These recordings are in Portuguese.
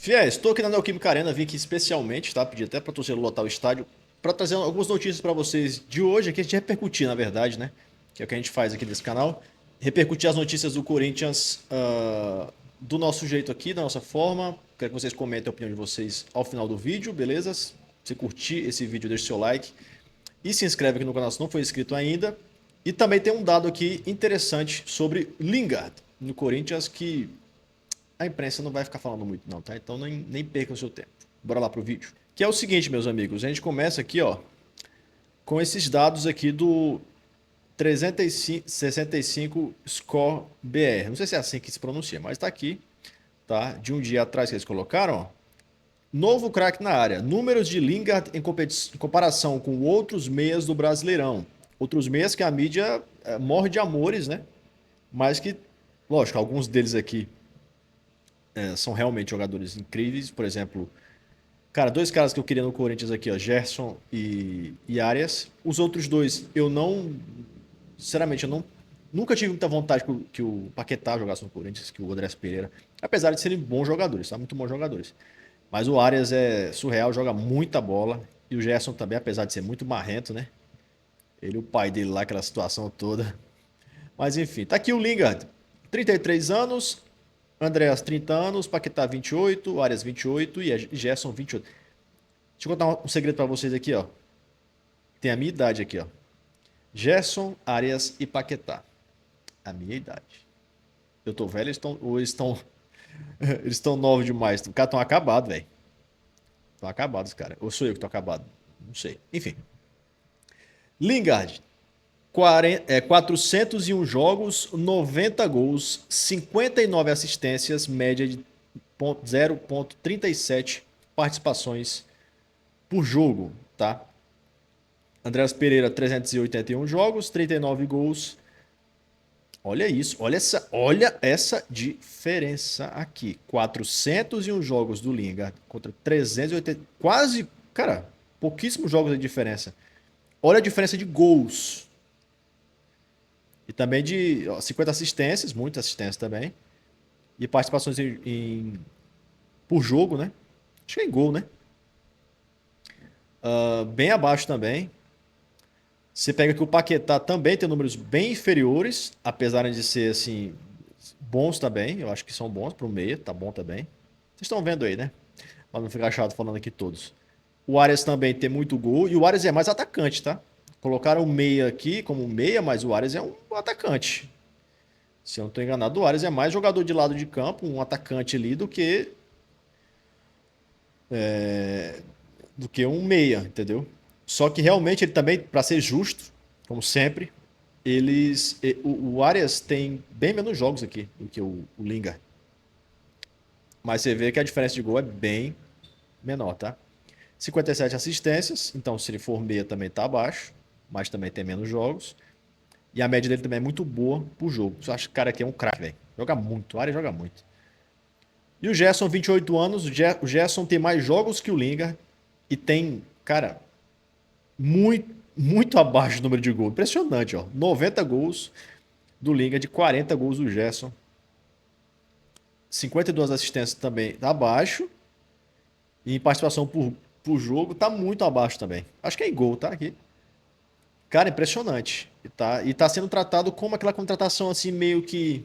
Fiéis, estou aqui na Neoquímica Arena, vim aqui especialmente, tá? Pedi até para torcedor lotar o estádio, para trazer algumas notícias para vocês de hoje, aqui a gente repercutir, na verdade, né? Que é o que a gente faz aqui nesse canal. Repercutir as notícias do Corinthians do nosso jeito aqui, da nossa forma. Quero que vocês comentem a opinião de vocês ao final do vídeo, beleza? Se curtir esse vídeo, deixe seu like. E se inscreve aqui no canal se não for inscrito ainda. E também tem um dado aqui interessante sobre Lingard no Corinthians que a imprensa não vai ficar falando muito não, tá? Então nem perca o seu tempo. Bora lá pro vídeo. Que é o seguinte, meus amigos, a gente começa aqui, ó, com esses dados aqui do 365 Score BR. Não sei se é assim que se pronuncia, mas tá aqui, tá? De um dia atrás que eles colocaram, ó. Novo craque na área. Números de Lingard em comparação com outros meias do Brasileirão. Outros meias que a mídia morre de amores, né? Mas que, lógico, alguns deles aqui são realmente jogadores incríveis. Por exemplo, cara, dois caras que eu queria no Corinthians aqui, ó, Gerson e Arias. Os outros dois, eu não. Sinceramente, eu não. Nunca tive muita vontade que o Paquetá jogasse no Corinthians, que o Andrés Pereira. Apesar de serem bons jogadores, tá? Muito bons jogadores. Mas o Arias é surreal, joga muita bola. E o Gerson também, apesar de ser muito marrento, né? Ele, o pai dele lá, aquela situação toda. Mas enfim, tá aqui o Lingard. 33 anos, Andreas 30 anos, Paquetá 28, Arias 28 e Gerson 28. Deixa eu contar um segredo pra vocês aqui, ó. Tem a minha idade aqui, ó. Gerson, Arias e Paquetá. A minha idade. Eu tô velho, ou eles estão eles estão novos demais. Os caras estão acabados, velho. Estão acabados, cara. Ou sou eu que tô acabado? Não sei. Enfim. Lingard, 401 jogos, 90 gols, 59 assistências, média de 0,37 participações por jogo, tá? Andreas Pereira, 381 jogos, 39 gols. Olha isso, olha essa diferença aqui. 401 jogos do Lingard contra 380, quase, cara, pouquíssimos jogos de diferença. Olha a diferença de gols. E também de 50 assistências, muitas assistências também. E participações por jogo, né? Acho que é em gol, né? Bem abaixo também. Você pega que o Paquetá também tem números bem inferiores, apesar de ser assim bons também. Eu acho que são bons para o meia, tá bom também. Vocês estão vendo aí, né? Para não ficar chato falando aqui todos. O Arias também tem muito gol e o Arias é mais atacante, tá? Colocaram o meia aqui como meia, mas o Arias é um atacante. Se eu não estou enganado, o Arias é mais jogador de lado de campo, um atacante ali, do que um meia, entendeu? Só que realmente ele também, para ser justo, como sempre, o Arias tem bem menos jogos aqui do que o Lingard. Mas você vê que a diferença de gol é bem menor, tá? 57 assistências, então se ele for meia também tá abaixo, mas também tem menos jogos. E a média dele também é muito boa por jogo. Eu acho que o cara aqui é um craque, velho. Joga muito, o Arias joga muito. E o Gerson, 28 anos, o Gerson tem mais jogos que o Lingard e tem, cara, muito abaixo do número de gols. Impressionante, ó. 90 gols do Lingard, 40 gols do Gerson. 52 assistências também tá abaixo. E em participação por jogo tá muito abaixo também. Acho que é em gol, tá? Aqui. Cara, impressionante. E tá sendo tratado como aquela contratação assim, meio que.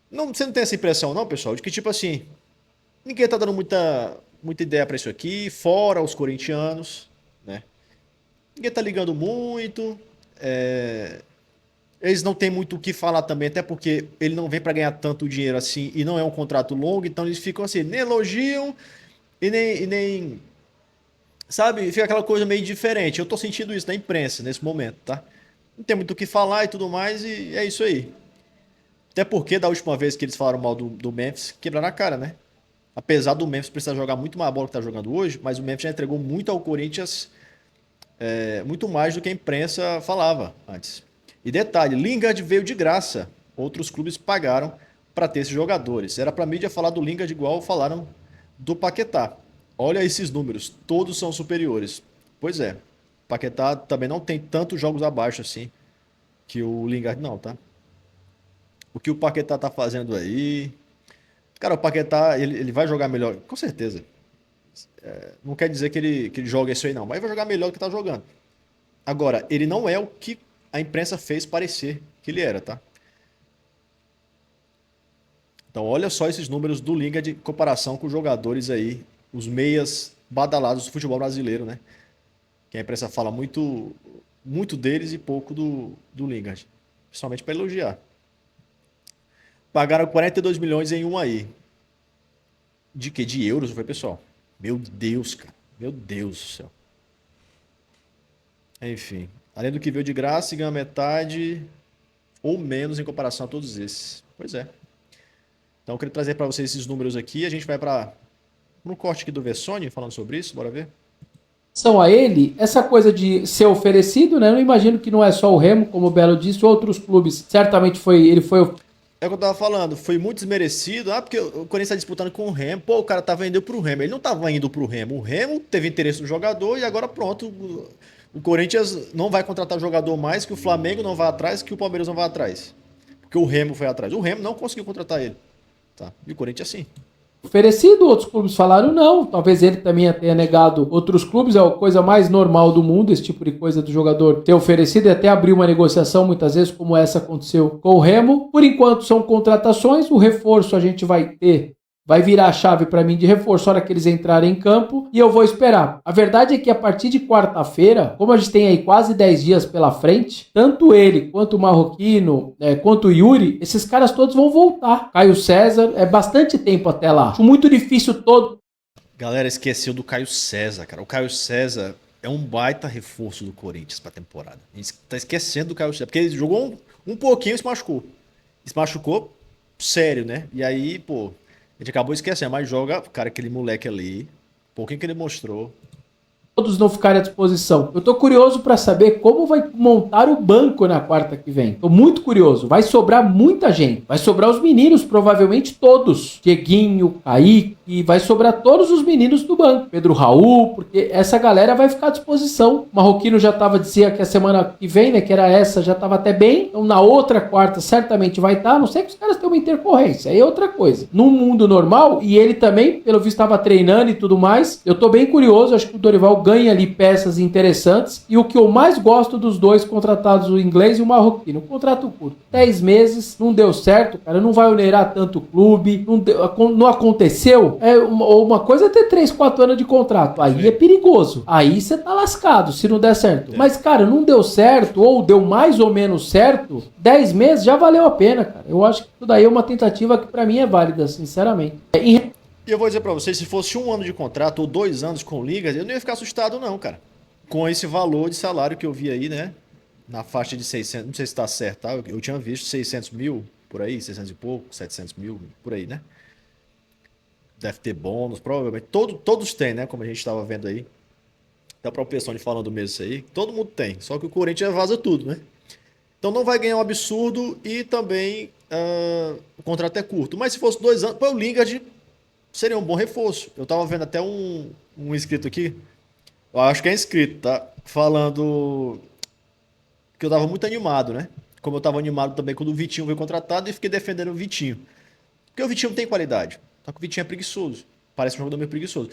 Não, você não tem essa impressão, não, pessoal? De que, tipo assim, ninguém tá dando muita ideia pra isso aqui, fora os corintianos, né? Ninguém tá ligando muito. Eles não têm muito o que falar também, até porque ele não vem pra ganhar tanto dinheiro assim e não é um contrato longo, então eles ficam assim, nem elogiam e nem. Sabe? Fica aquela coisa meio diferente. Eu tô sentindo isso na imprensa nesse momento, tá? Não tem muito o que falar e tudo mais, e é isso aí. Até porque da última vez que eles falaram mal do Memphis, quebraram a cara, né? Apesar do Memphis precisar jogar muito mais bola que tá jogando hoje, mas o Memphis já entregou muito ao Corinthians, muito mais do que a imprensa falava antes. E detalhe, Lingard veio de graça. Outros clubes pagaram para ter esses jogadores. Era para mídia falar do Lingard igual falaram do Paquetá. Olha esses números, todos são superiores. Pois é, Paquetá também não tem tantos jogos abaixo assim que o Lingard não, tá? O que o Paquetá tá fazendo aí? Cara, o Paquetá, ele vai jogar melhor, com certeza. Não quer dizer que ele joga isso aí, não. Mas ele vai jogar melhor do que tá jogando. Agora, ele não é o que a imprensa fez parecer que ele era, tá? Então, olha só esses números do Lingard em comparação com os jogadores aí, os meias badalados do futebol brasileiro, né? Que a imprensa fala muito deles e pouco do Lingard. Principalmente para elogiar. Pagaram 42 milhões em um aí. De quê? De euros, foi, pessoal? Meu Deus, cara. Meu Deus do céu. Enfim. Além do que veio de graça, e ganha metade ou menos em comparação a todos esses. Pois é. Então eu queria trazer para vocês esses números aqui. A gente vai para um corte aqui do Vessone falando sobre isso. Bora ver? São a ele, essa coisa de ser oferecido, né? Eu não imagino que não é só o Remo, como o Belo disse, outros clubes. Certamente ele foi. É o que eu tava falando, foi muito desmerecido. Ah, porque o Corinthians tá disputando com o Remo. Pô, o cara tava indo pro Remo. Ele não tava indo pro Remo. O Remo teve interesse no jogador e agora pronto. O Corinthians não vai contratar jogador mais, que o Flamengo não vai atrás, que o Palmeiras não vai atrás. Porque o Remo foi atrás. O Remo não conseguiu contratar ele. Tá? E o Corinthians sim. Oferecido, outros clubes falaram não, talvez ele também tenha negado outros clubes, é a coisa mais normal do mundo, esse tipo de coisa do jogador ter oferecido e até abrir uma negociação, muitas vezes, como essa aconteceu com o Remo. Por enquanto são contratações, o reforço a gente vai virar a chave para mim de reforço na hora que eles entrarem em campo e eu vou esperar. A verdade é que a partir de quarta-feira, como a gente tem aí quase 10 dias pela frente, tanto ele quanto o Marroquino, quanto o Yuri, esses caras todos vão voltar. Caio César, é bastante tempo até lá. Acho muito difícil todo. Galera, esqueceu do Caio César, cara. O Caio César é um baita reforço do Corinthians pra temporada. A gente tá esquecendo do Caio César, porque ele jogou um pouquinho e se machucou. Se machucou sério, né? E aí, pô, a gente acabou esquecendo, mas joga, cara, aquele moleque ali, um pouquinho que ele mostrou. Todos não ficarem à disposição. Eu tô curioso para saber como vai montar o banco na quarta que vem. Tô muito curioso. Vai sobrar muita gente. Vai sobrar os meninos, provavelmente todos. Dieguinho, Kaique, vai sobrar todos os meninos do banco. Pedro Raul, porque essa galera vai ficar à disposição. O Marroquino já dizia que a semana que vem, né, que era essa, já tava até bem. Então na outra quarta certamente vai estar. Não sei que os caras tenham uma intercorrência. Aí é outra coisa. Num mundo normal, e ele também, pelo visto, estava treinando e tudo mais. Eu tô bem curioso. Acho que o Dorival ganha ali peças interessantes. E o que eu mais gosto dos dois contratados, o inglês e o marroquino, um contrato curto. 10 meses, não deu certo, cara, não vai onerar tanto o clube, não aconteceu. Uma coisa é ter 3, 4 anos de contrato, aí é perigoso. Aí você tá lascado se não der certo. Mas, cara, não deu certo, ou deu mais ou menos certo, 10 meses já valeu a pena, cara. Eu acho que isso daí é uma tentativa que pra mim é válida, sinceramente. E eu vou dizer pra vocês, se fosse 1 ano de contrato ou 2 anos com ligas, eu não ia ficar assustado não, cara. Com esse valor de salário que eu vi aí, né? Na faixa de 600, não sei se tá certo, tá? Eu tinha visto 600 mil, por aí, 600 e pouco, 700 mil, por aí, né? Deve ter bônus, provavelmente. Todos têm, né? Como a gente estava vendo aí. Até o próprio Persone falando mesmo isso aí. Todo mundo tem. Só que o Corinthians vaza tudo, né? Então não vai ganhar um absurdo e também o contrato é curto. Mas se fosse 2 anos, pô, o Lingard seria um bom reforço. Eu tava vendo até um inscrito aqui. Eu acho que é inscrito, tá? Falando que eu tava muito animado, né? Como eu tava animado também quando o Vitinho veio contratado e fiquei defendendo o Vitinho. Porque o Vitinho tem qualidade. Só que o Vitinho é preguiçoso. Parece um jogador meio preguiçoso.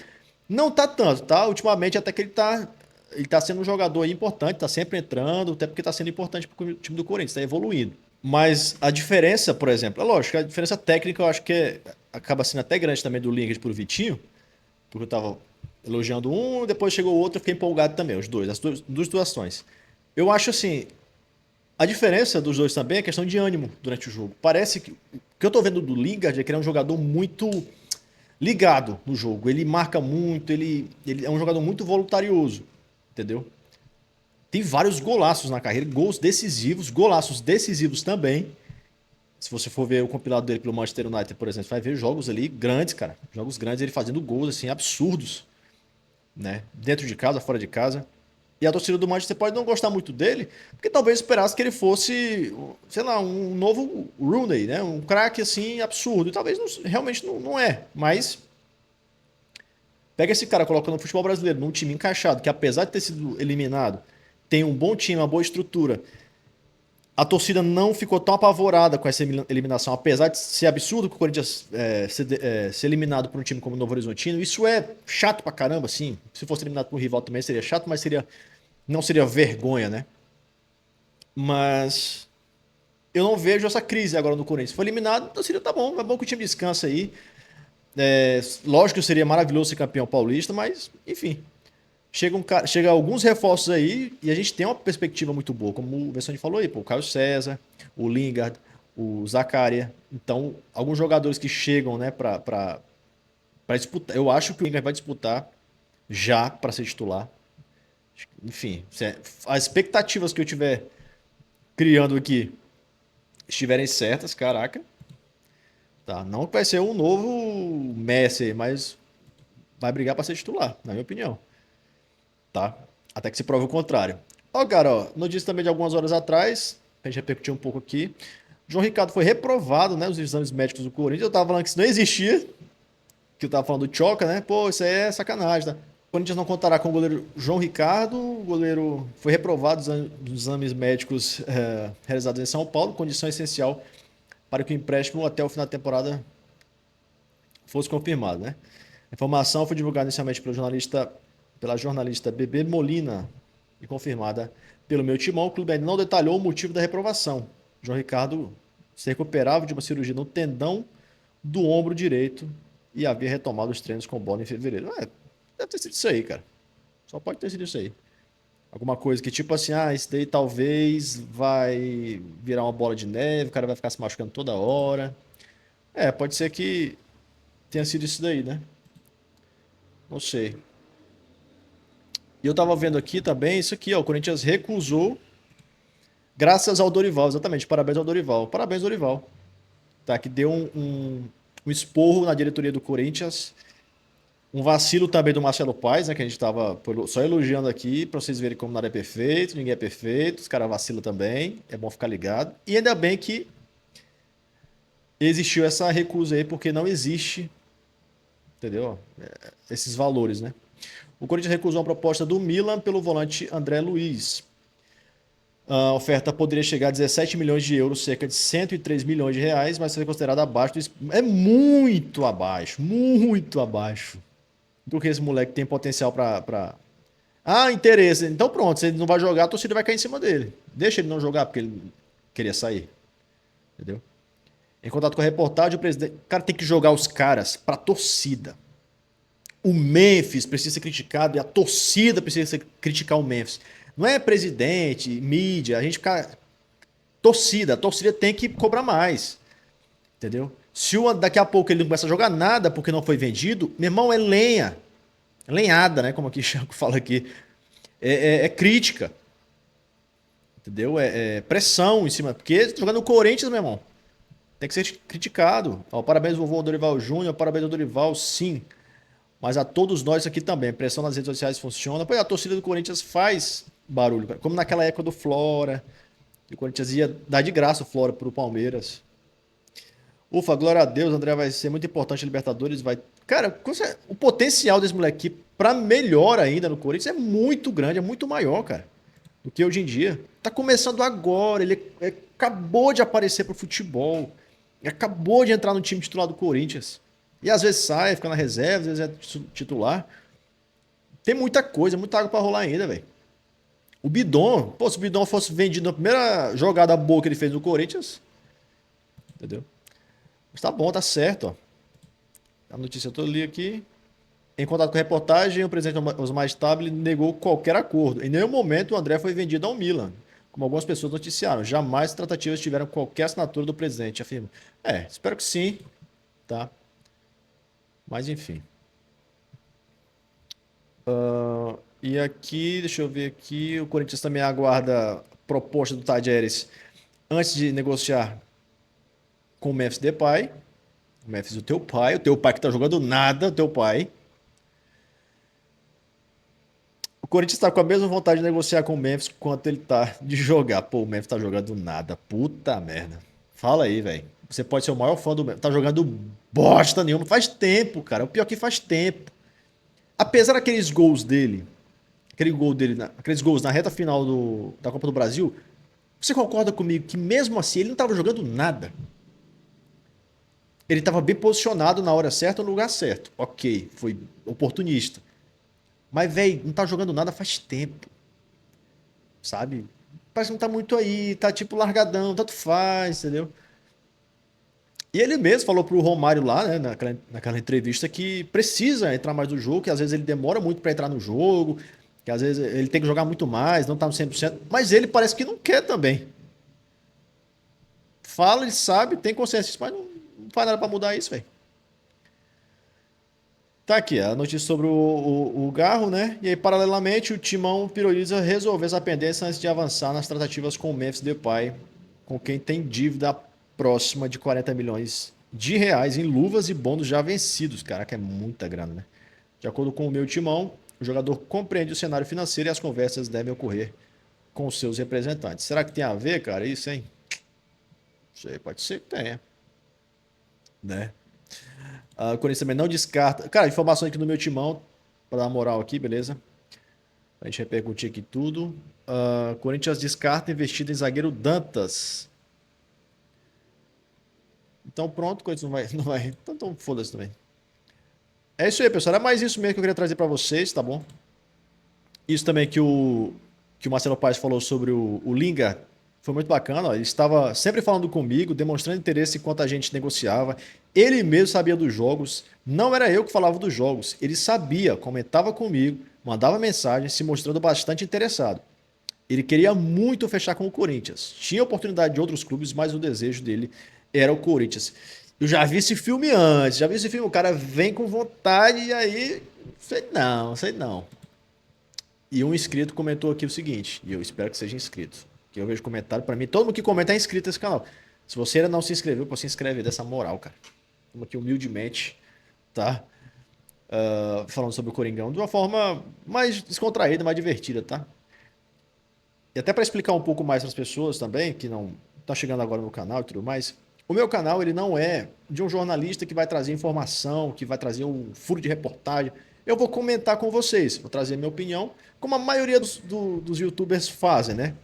Não tá tanto, tá? Ultimamente até que ele tá sendo um jogador aí importante, tá sempre entrando, até porque tá sendo importante pro time do Corinthians, tá evoluindo. Mas a diferença, por exemplo, é lógico, a diferença técnica eu acho que acaba sendo até grande também do Lingard pro Vitinho, porque eu tava elogiando um, depois chegou o outro, eu fiquei empolgado também, os dois, as duas situações. Eu acho assim, a diferença dos dois também é questão de ânimo durante o jogo. Parece que o que eu tô vendo do Lingard é que ele é um jogador muito ligado no jogo. Ele marca muito, ele é um jogador muito voluntarioso, entendeu? Tem vários golaços na carreira, gols decisivos, golaços decisivos também. Se você for ver o compilado dele pelo Manchester United, por exemplo, você vai ver jogos ali grandes, cara. Jogos grandes, ele fazendo gols assim absurdos, né? Dentro de casa, fora de casa. E a torcida do Manchester pode não gostar muito dele, porque talvez esperasse que ele fosse, sei lá, um novo Rooney, né? Um craque assim absurdo. E talvez realmente não é, mas pega esse cara, coloca no futebol brasileiro, num time encaixado, que apesar de ter sido eliminado, tem um bom time, uma boa estrutura. A torcida não ficou tão apavorada com essa eliminação, apesar de ser absurdo que o Corinthians ser eliminado por um time como o Novo Horizontino. Isso é chato pra caramba, assim. Se fosse eliminado por um rival também seria chato, mas não seria vergonha, né? Mas eu não vejo essa crise agora no Corinthians. Foi eliminado, a torcida tá bom, é bom que o time descansa aí. Lógico que seria maravilhoso ser campeão paulista, mas enfim. Chega alguns reforços aí e a gente tem uma perspectiva muito boa, como o Vessone falou aí, pô, o Caio César, o Lingard, o Zaccaria. Então, alguns jogadores que chegam, né, pra disputar. Eu acho que o Lingard vai disputar já para ser titular. Enfim, as expectativas que eu tiver criando aqui estiverem certas, caraca, tá? Não vai ser um novo Messi, mas vai brigar para ser titular, na minha opinião. Tá? Até que se prove o contrário. Ó, cara, ó, notícia também de algumas horas atrás, a gente repercutiu um pouco aqui. João Ricardo foi reprovado, né, os exames médicos do Corinthians. Eu tava falando que isso não existia, que eu tava falando do Choca, né? Pô, isso aí é sacanagem, tá? O Corinthians não contará com o goleiro João Ricardo. O goleiro foi reprovado dos exames médicos realizados em São Paulo, condição essencial para que o empréstimo até o final da temporada fosse confirmado, né? A informação foi divulgada inicialmente pela jornalista Bebê Molina e confirmada pelo meu timão. O clube ainda não detalhou o motivo da reprovação. João Ricardo se recuperava de uma cirurgia no tendão do ombro direito e havia retomado os treinos com bola em fevereiro. Deve ter sido isso aí, cara. Só pode ter sido isso aí. Alguma coisa que tipo assim, isso daí talvez vai virar uma bola de neve, o cara vai ficar se machucando toda hora. Pode ser que tenha sido isso daí, né? Não sei. E eu tava vendo aqui também, isso aqui, ó, o Corinthians recusou, graças ao Dorival, exatamente, parabéns ao Dorival. Parabéns, Dorival. Tá, que deu um esporro na diretoria do Corinthians, um vacilo também do Marcelo Paes, né, que a gente tava só elogiando aqui, pra vocês verem como nada é perfeito, ninguém é perfeito, os caras vacilam também, é bom ficar ligado. E ainda bem que existiu essa recusa aí, porque não existe, entendeu? Esses valores, né? O Corinthians recusou a proposta do Milan pelo volante André Luiz. A oferta poderia chegar a 17 milhões de euros, cerca de 103 milhões de reais, mas foi considerada abaixo É muito abaixo do que esse moleque tem potencial para. Interesse. Então pronto, se ele não vai jogar, a torcida vai cair em cima dele. Deixa ele não jogar porque ele queria sair. Entendeu? Em contato com a reportagem, o presidente. O cara tem que jogar os caras pra torcida. O Memphis precisa ser criticado e a torcida precisa criticar o Memphis. Não é presidente, mídia, a gente fica. A torcida tem que cobrar mais. Entendeu? Se daqui a pouco ele não começa a jogar nada porque não foi vendido, meu irmão, é lenha. É lenhada, né? Como aqui Chaco fala aqui. É crítica. Entendeu? É pressão em cima. Porque jogando no Corinthians, meu irmão, tem que ser criticado. Parabéns, vovô Dorival Júnior. Parabéns ao Dorival, sim. Mas a todos nós aqui também. A pressão nas redes sociais funciona. Pois a torcida do Corinthians faz barulho. Como naquela época do Flora. O Corinthians ia dar de graça o Flora pro Palmeiras. Ufa, glória a Deus. André vai ser muito importante. Libertadores vai. Cara, o potencial desse moleque pra melhor ainda no Corinthians é muito grande, é muito maior, cara, do que hoje em dia. Tá começando agora. Ele acabou de aparecer pro futebol. Ele acabou de entrar no time titular do Corinthians. E às vezes sai, fica na reserva, às vezes é titular. Tem muita coisa, muita água pra rolar ainda, velho. O Bidon, pô, se o Bidon fosse vendido na primeira jogada boa que ele fez no Corinthians, entendeu? Mas tá bom, tá certo, ó. A notícia eu tô ali aqui. Em contato com a reportagem, o presidente Osmar Stabile negou qualquer acordo. Em nenhum momento o André foi vendido ao Milan, como algumas pessoas noticiaram. Jamais tratativas tiveram qualquer assinatura do presidente, afirma. Espero que sim, tá? Mas enfim. E aqui, deixa eu ver aqui, o Corinthians também aguarda proposta do Tadieres antes de negociar com o Memphis Depay. O Memphis, o teu pai que tá jogando nada, o teu pai. O Corinthians tá com a mesma vontade de negociar com o Memphis quanto ele tá de jogar. Pô, o Memphis tá jogando nada. Puta merda. Fala aí, velho. Você pode ser o maior fã do Memphis. Tá jogando bosta nenhuma. Faz tempo, cara. O pior é que faz tempo. Apesar daqueles gols dele, aqueles gols na reta final da Copa do Brasil, Você concorda comigo que mesmo assim ele não estava jogando nada? Ele estava bem posicionado na hora certa no lugar certo. Ok, foi oportunista. Mas, velho, não tá jogando nada faz tempo, sabe? Parece que não tá muito aí, tá tipo largadão, tanto faz, entendeu? E ele mesmo falou pro Romário lá, né, naquela entrevista, que precisa entrar mais no jogo, que às vezes ele demora muito para entrar no jogo, que às vezes ele tem que jogar muito mais, não tá no 100%, mas ele parece que não quer também. Fala, ele sabe, tem consciência disso, mas não faz nada para mudar isso, velho. Tá aqui, a notícia sobre o Garro, né? E aí, paralelamente, o Timão prioriza resolver essa pendência antes de avançar nas tratativas com o Memphis Depay, com quem tem dívida próxima de 40 milhões de reais em luvas e bônus já vencidos. Caraca, é muita grana, né? De acordo com o meu Timão, o jogador compreende o cenário financeiro e as conversas devem ocorrer com os seus representantes. Será que tem a ver, cara, isso, hein? Não sei, pode ser que tenha, né? O Corinthians também não descarta. Cara, informações aqui no meu timão, para dar moral aqui, beleza? A gente repercutir aqui tudo. Corinthians descarta investida em zagueiro Dantas. Então pronto, Corinthians não vai. Não vai. Então foda-se também. É isso aí, pessoal. Era mais isso mesmo que eu queria trazer para vocês, tá bom? Isso também que o Marcelo Paes falou sobre o Lingard foi muito bacana. Ó. Ele estava sempre falando comigo, demonstrando interesse enquanto a gente negociava. Ele mesmo sabia dos jogos. Não era eu que falava dos jogos. Ele sabia, comentava comigo, mandava mensagem, se mostrando bastante interessado. Ele queria muito fechar com o Corinthians. Tinha oportunidade de outros clubes, mas o desejo dele era o Corinthians. Eu já vi esse filme antes, já vi esse filme. O cara vem com vontade e aí. Sei não, sei não. E um inscrito comentou aqui o seguinte, e eu espero que seja inscrito, que eu vejo comentário para mim, todo mundo que comenta é inscrito nesse canal. Se você ainda não se inscreveu, pô, se inscreve dessa moral, cara. Estamos aqui humildemente, tá? Falando sobre o Coringão de uma forma mais descontraída, mais divertida, tá? E até para explicar um pouco mais para as pessoas também, que não tá chegando agora no canal e tudo mais, o meu canal ele não é de um jornalista que vai trazer informação, que vai trazer um furo de reportagem. Eu vou comentar com vocês, vou trazer minha opinião, como a maioria dos youtubers fazem, né?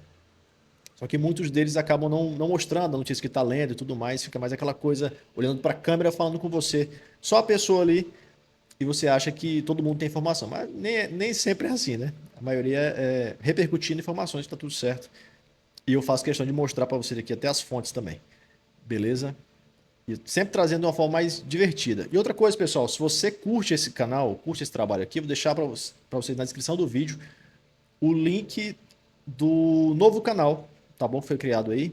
Só que muitos deles acabam não mostrando a notícia que está lendo e tudo mais, fica mais aquela coisa olhando para a câmera falando com você. Só a pessoa ali e você acha que todo mundo tem informação, mas nem sempre é assim, né? A maioria é repercutindo informações, está tudo certo. E eu faço questão de mostrar para vocês aqui até as fontes também. Beleza? E sempre trazendo de uma forma mais divertida. E outra coisa, pessoal, se você curte esse canal, curte esse trabalho aqui, eu vou deixar para vocês na descrição do vídeo o link do novo canal, tá bom? Foi criado aí.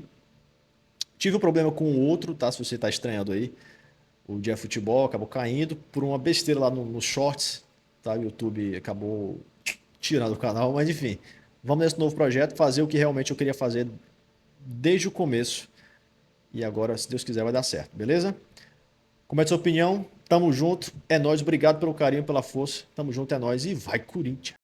Tive um problema com o outro, tá? Se você tá estranhando aí. O Dia Futebol acabou caindo por uma besteira lá nos shorts, tá? O YouTube acabou tirando o canal, mas enfim. Vamos nesse novo projeto fazer o que realmente eu queria fazer desde o começo. E agora, se Deus quiser, vai dar certo, beleza? Comente sua opinião, tamo junto, é nóis, obrigado pelo carinho, pela força, tamo junto, é nóis e vai Corinthians!